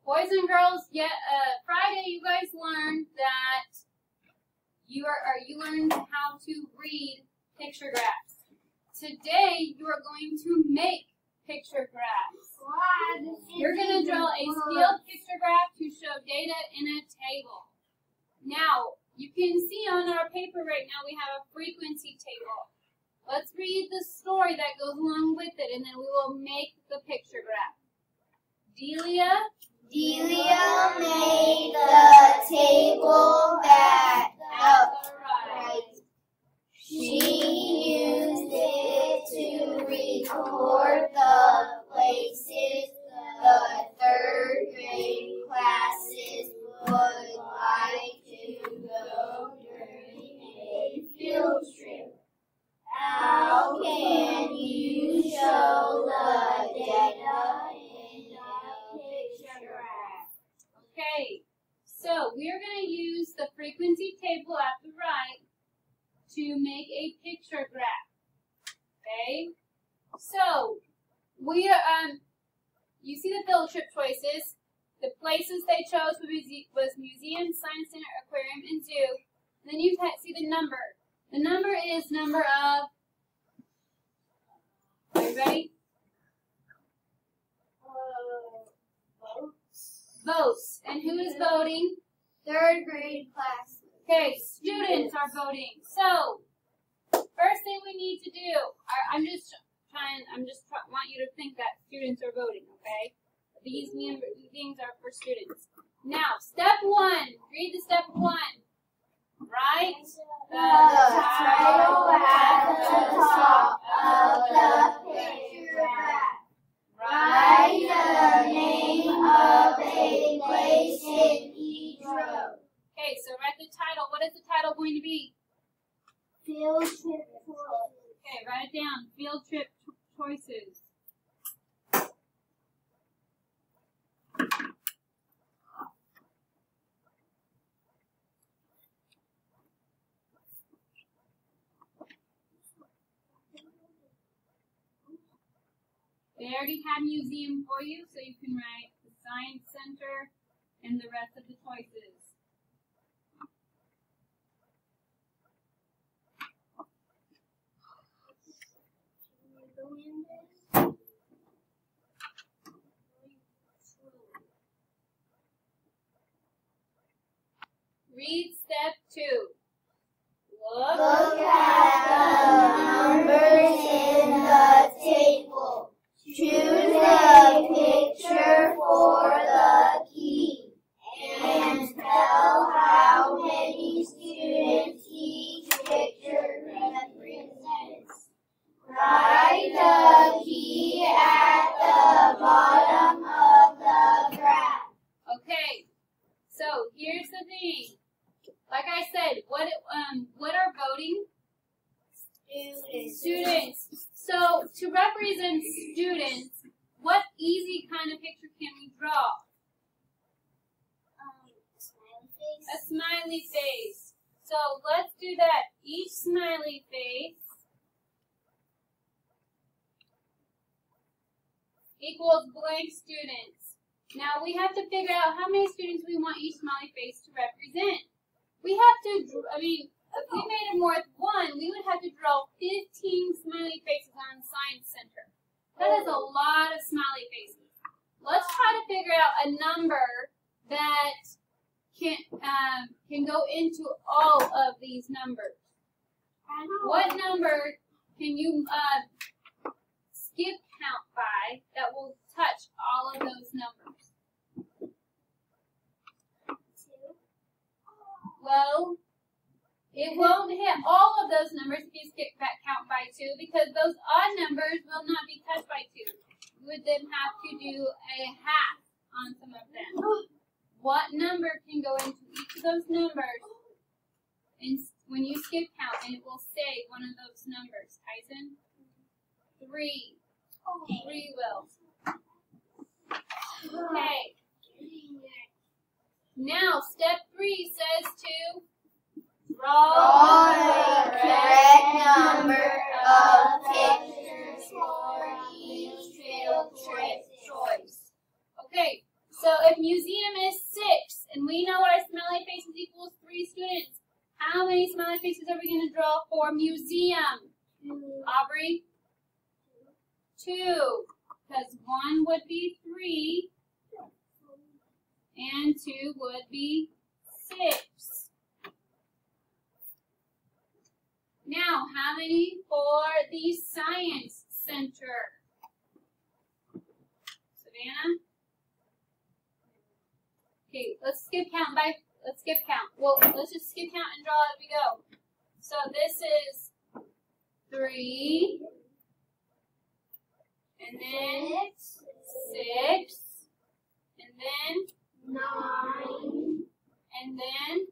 Boys and girls, Friday you guys learned that you learned how to read pictographs. Today you are going to make pictographs. You're going to draw a steel pictograph to show data in a table. Now, you can see on our paper right now we have a frequency table. Let's read the story that goes along with it, and then we will make the pictograph. Delia made the table back upright. She used it to record the places the third grade classes would like to go during a field trip. How can you show the data in a pictograph? Okay, so we are going to use the frequency table at the right to make a pictograph. Okay, so we you see the field trip choices. The places they chose was museum, science center, aquarium, and zoo. And then you see the number. The number is number of. Are you ready? Votes. And who is voting? Third grade class. Okay, students are voting. So, first thing we need to do, want you to think that students are voting, okay? These things are for students. Now, step one. Read the step one. Write the title at the top of the pictograph. Write the name of a place in each row. Okay, so write the title. What is the title going to be? Field trip choices. Okay, write it down. Field trip choices. They already have museum for you, so you can write the science center and the rest of the choices. Read step 2. Look at the numbers in the table. Choose a picture for the key and tell how many students each picture represents. Write the key at the bottom of the graph. Okay, so here's the thing. Like I said, what are voting? Students. So to represent students, what easy kind of picture can we draw? A smiley face. So let's do that. Each smiley face equals blank students. Now we have to figure out how many students we want each smiley face to represent. We have to, if we made it more than one, we would have to draw 15 smiley faces on Science Center. That is a lot of smiley faces. Let's try to figure out a number that can go into all of these numbers. What number can you skip count by that will touch all of those numbers? Well, it won't hit all of those numbers if you skip that count by 2 because those odd numbers will not be touched by 2. You would then have to do a half on some of them. What number can go into each of those numbers and when you skip count and it will say one of those numbers? Tyson? 3. 3 will. Okay. Now, step 3 says to draw the correct number of pictures for each field trip choice. Okay, So if museum is 6, and we know our smiley faces equals 3 students, how many smiley faces are we going to draw for museum? Aubrey? 2. Because 1 would be 3, and 2 would be 6. Now, how many for the Science Center? Savannah? Okay, let's skip count. Well, let's just skip count and draw as we go. So this is 3, and then 6, and then 9, and then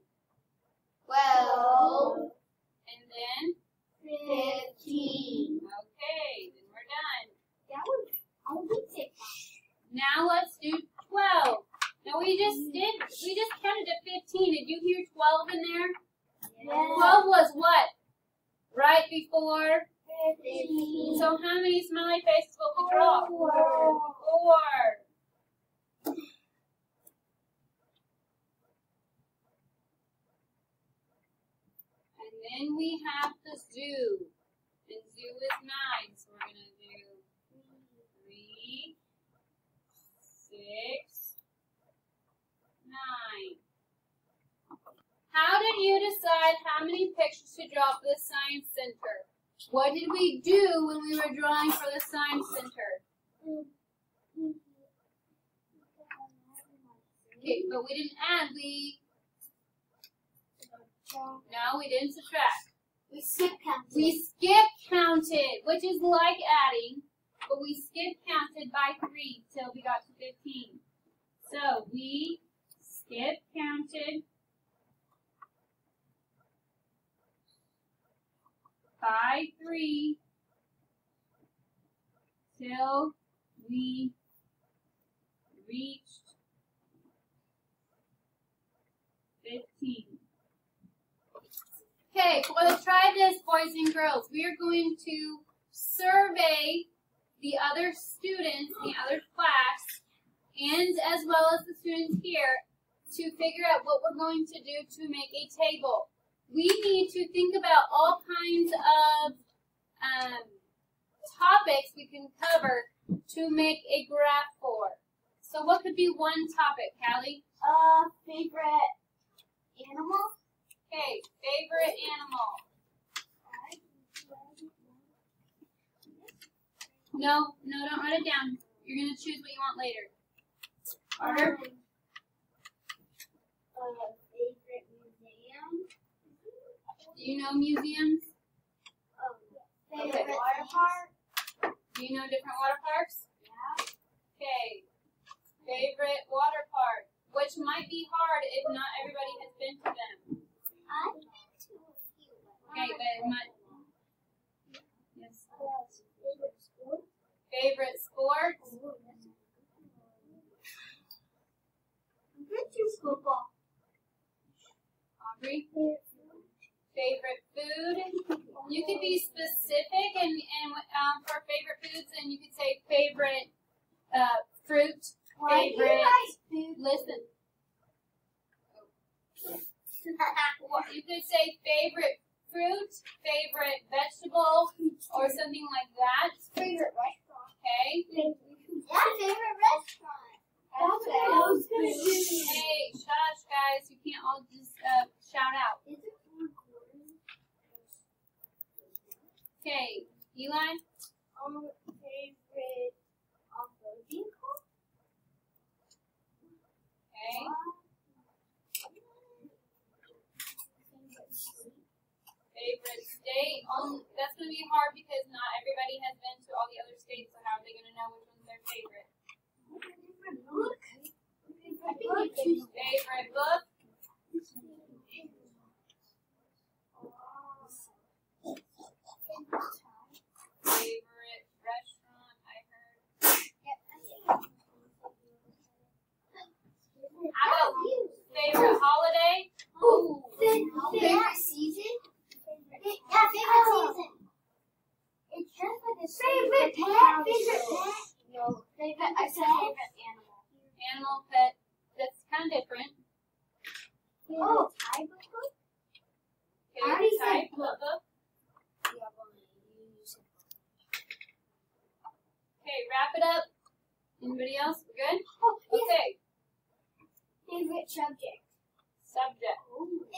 12, and then 15. okay, then we're done. I would say Now let's do 12. Now we just counted to 15. Did you hear 12 in there? 12 was what? Right before. 15. So how many smiley faces will we draw? 4. And then we have the zoo. And zoo is 9. So we're going to do 3, 6, 9. How did you decide how many pictures to draw for the Science Center? What did we do when we were drawing for the Science Center? Okay, but we didn't add, no, we didn't subtract. We skip counted. We skip counted, which is like adding, but we skip counted by 3 till we got to 15. So we skip counted by 3 till we reached 15. Okay, for the try this, boys and girls, we are going to survey the other students, the other class, and as well as the students here, to figure out what we're going to do to make a table. We need to think about all kinds of topics we can cover to make a graph for. So what could be one topic, Callie? Favorite animal? Okay, favorite animal. No, don't write it down. You're going to choose what you want later. Order? Favorite museum? Do you know museums? Favorite Okay. water park? Do you know different water parks? Yeah. Okay. Favorite water park, which might be hard if not everybody has been to them. I've been to a few. Okay, but it might. Yes. Favorite school? Favorite sports? I've been to football. Aubrey? Favorite food? You could be specific and for favorite foods, and you could say favorite fruit. Why do you Favorite. like food? Listen. Well, you could say favorite fruit, favorite vegetable, or something like that. Favorite restaurant? Okay. Yeah, favorite restaurant. Hey, shush, guys. You can't all just shout out. Okay, Eli. Favorite vehicle? Okay. Favorite state. That's going to be hard because not everybody has been to all the other states, so how are they going to know which one's their favorite? Favorite book. Favorite restaurant, I heard. How about favorite holiday? Favorite season? Yeah, favorite season. It's just like a favorite pet. Favorite pet. No, favorite. I said favorite animal. kind of different. Oh, type of book? Okay, I already said type of book. book. Yeah, well, you said Okay, wrap it up. Anybody else? We're good? oh, yes. Okay. Favorite subject? Subject.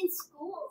In school.